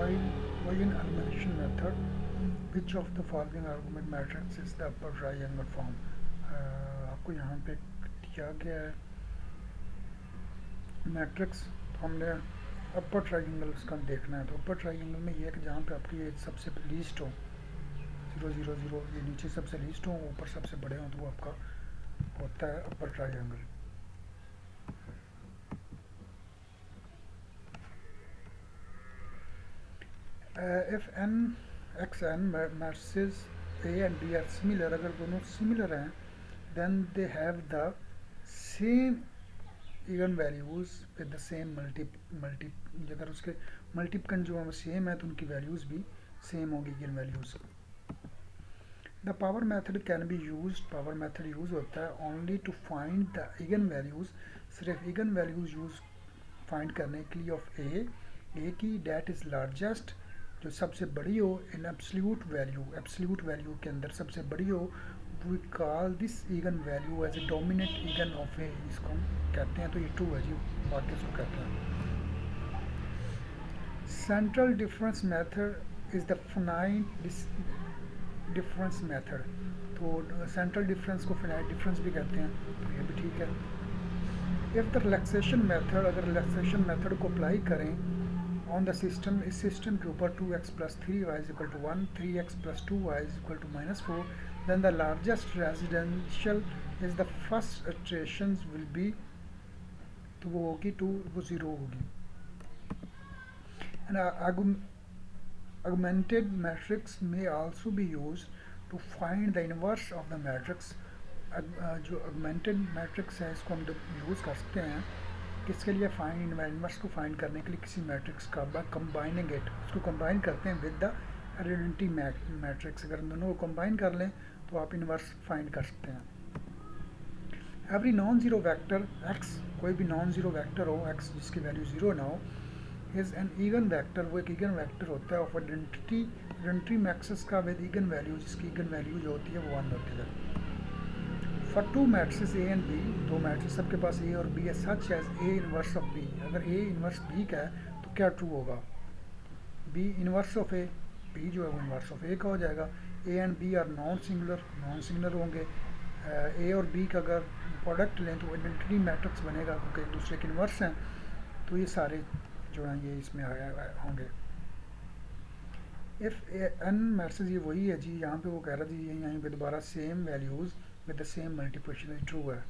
Poisson elimination method. Which of the following argument matrix is the upper triangle form? आपको यहाँ पे दिया गया है मैट्रिक्स, तो हमने अपर ट्राइंगल उसका देखना है। तो अपर ट्राइंगल में ये है कि जहाँ पे आपकी ये सबसे लीस्ट हो 0 0 0, ये नीचे सबसे लीस्ट हो, ऊपर सबसे बड़े हो, तो वो आपका होता है upper triangle. If N x N matrices A and B are similar, अगर दोनों सिमिलर हैं, then they have the same eigenvalues with the same multi अगर उसके मल्टीपल जो है सेम है तो उनकी वैल्यूज़ भी सेम होगी eigen values. The power method can be use, power method use होता है only to find the eigen values, सिर्फ इगन वैल्यूज़ यूज़ फाइंड करने के लिए ऑफ ए की डैट इज़ लार्जेस्ट, जो सबसे बड़ी हो इन एब्सोल्यूट वैल्यू के अंदर सबसे बड़ी हो। We call this eigenvalue as a dominant eigen of a, इसको हम कहते हैं। तो ये ट्रू है जी, बाकी इसको कहते हैं। Central difference method is the finite difference method, तो सेंट्रल डिफरेंस को फाइनाइट डिफरेंस भी कहते हैं, तो ये भी ठीक है। इफ़ द रिलैक्सेशन मेथड, अगर रिलैक्सेशन मेथड को अप्लाई करें ऑन द सिस्टम, इस सिस्टम के ऊपर 2x + 3y = 1, 3x + 2y = -4, then the largest residential is the first iterations will be, तो वो होगी 2, वो 0 होगी। And augmented matrix may also be used to find the inverse of the matrix। जो augmented matrix है इसको हम यूज़ कर सकते हैं किसके लिए, फाइंड इनवर्स को फाइंड करने के लिए किसी मैट्रिक्स का, बाय कंबाइनिंग इट, उसको कंबाइन करते हैं विद द आइडेंटिटी मैट्रिक्स। अगर इन दोनों को कंबाइन कर लें तो आप इनवर्स फाइंड कर सकते हैं। Every non zero vector x, कोई भी नॉन ज़ीरो वेक्टर हो एक्स जिसकी वैल्यू 0 ना हो, इज़ एन ईगन वेक्टर, वो एक ईगन वेक्टर होता है ऑफ आइडेंटिटी मैट्रिक्स का विद ईगन वैल्यू, जिसकी ईगन वैल्यू जो होती है वो 1 होती है। For 2 matrices A and B, 2 matrix सबके पास ए और बी है, such as A inverse of B, अगर ए इनवर्स बी का है तो क्या ट्रू होगा, B inverse of A, B जो है वो इनवर्स ऑफ ए का हो जाएगा। A and B are non singular होंगे। ए और बी का अगर प्रोडक्ट लें तो आइडेंटिटी मैट्रिक्स बनेगा क्योंकि एक दूसरे के इनवर्स हैं, तो ये सारे जो हैं ये इसमें होंगे। इफ़ एन मैट्रिक्स, ये वही है जी, यहाँ पे वो कह रहा जी यहीं पे दोबारा same values with the same multiplication is true है।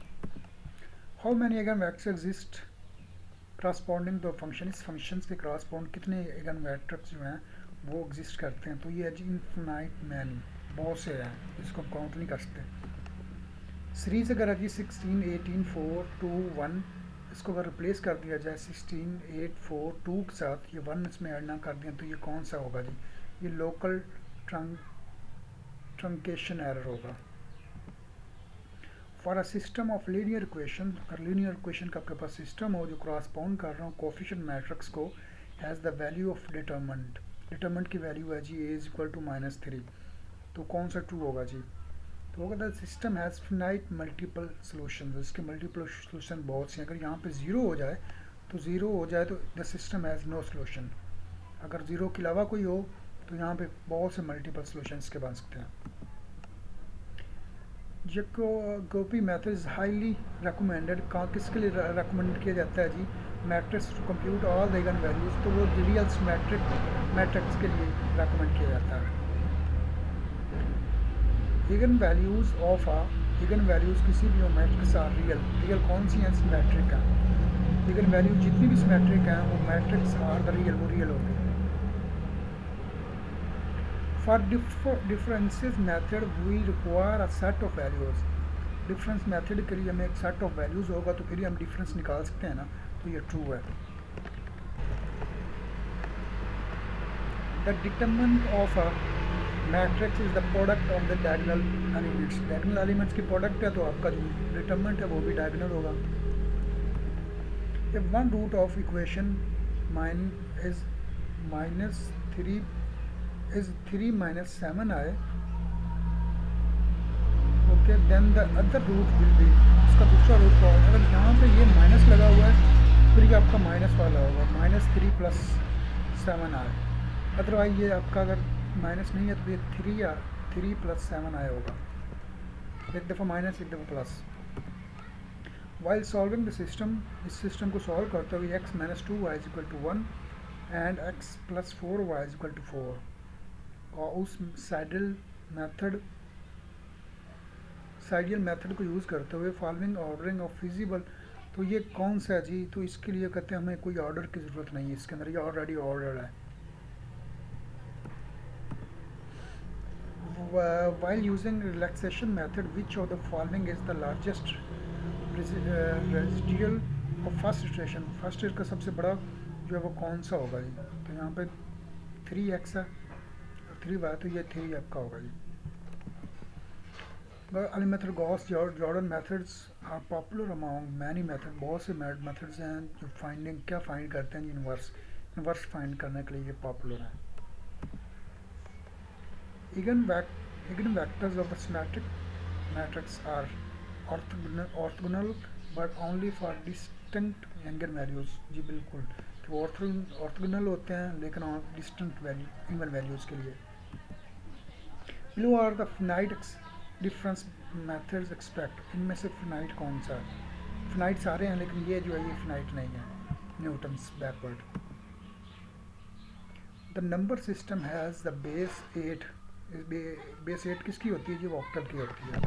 How many eigen vectors exist corresponding to function, इस functions के correspond कितने eigen vectors जो हैं वो exist करते हैं, तो ये है जी infinite many, बहुत से हैं, इसको हम काउंट नहीं कर सकते। सीरीज अगर है जी 16 18 4 2 1, इसको अगर रिप्लेस कर दिया जाए 16 8 4 2 के साथ, ये 1 इसमें ऐड ना कर दिया तो ये कौन सा होगा जी, ये लोकल ट्रंकेशन एरर होगा। For a system of linear equation, अगर लीनियर इक्वेशन का आपके पास सिस्टम हो जो क्रॉसपाउंड कर रहा हूँ कोफिशिएंट मैट्रिक्स को, has the value of determinant की वैल्यू है जी a = -3, तो कौन सा ट्रू होगा जी, तो होगा the system has finite multiple solution, इसके मल्टीपल सोल्यूशन बहुत से, अगर यहाँ पे 0 हो जाए तो the system has no solution, अगर 0 के अलावा कोई हो तो यहाँ पे बहुत से मल्टीपल सोल्यूशन के बन सकते हैं। Jacobi method is highly recommended, कहाँ किसके लिए रिकमेंड किया जाता है जी, matrix to compute all the eigen values, तो वो रियल मैट्रिक्स के लिए रिकमेंड किया जाता है। इगन वैल्यूज़ किसी भी मैट्रिक्स आर रियल कौन सी हैं, सिमेट्रिक है, इगन वैल्यू जितनी भी सिमेट्रिक हैं वो मैट्रिक्स आर द रियल, वो रियल होंगे। For differences method we require a set of values, difference method के लिए हमें एक सेट ऑफ वैल्यूज़ होगा तो फिर हम डिफरेंस निकाल सकते हैं ना, तो ये ट्रू है। The determinant of a matrix is the product of the diagonal elements, diagonal elements की प्रोडक्ट है तो आपका जो डिटरमिनेंट है वो भी डायगोनल होगा। If one root of equation is -3 - 7 आए, okay, then the other root will be, इसका दूसरा रूट कौन है, अगर यहाँ पे ये माइनस लगा हुआ है फिर ये आपका माइनस वाला होगा, -3 + 7 आए, अदरवाइज ये आपका अगर माइनस नहीं है तो ये 3 या 3 + 7 आया होगा, एक दफ़ा माइनस एक दफ़ा plus. While solving the system, इस सिस्टम को सॉल्व करते हुए x - 2 y = 1 and x + 4 y = 4, और उस साइडियल मेथड को यूज़ करते हुए फॉलोइंग ऑर्डरिंग ऑफ फिजिबल। तो ये कौन सा है जी? तो इसके लिए कहते हैं हमें कोई ऑर्डर की ज़रूरत नहीं है, इसके अंदर ये ऑलरेडी ऑर्डर है। While using relaxation method, which of the following is the largest residual of first iteration? First year का सबसे बड़ा जो है वो कौन सा होगा जी? तो यहाँ पे 3x है और 3y, तो ये 3 आपका होगा जी। Early method Gauss Jordan methods are popular among many method, बहुत से मेथड्स हैं जो फाइंडिंग क्या फाइंड करते हैं, यूनिवर्स फाइंड करने के लिए ये पॉपुलर है। Eigenvectors of the symmetric matrix are orthogonal but only for distinct eigenvalues। जी बिल्कुल, कि वो ऑर्थोगोनल होते हैं लेकिन डिस्टेंट वैल्यू इवन वैल्यूज़ के लिए। Below are the finite difference methods expect, इनमें से फिनाइट कौन सा है? फिनाइट सारे हैं लेकिन ये जो है ये फिनाइट नहीं है, Newton's backward. The number system has the base 8, base 8 किसकी होती है जी? वो ऑक्टल की होती है।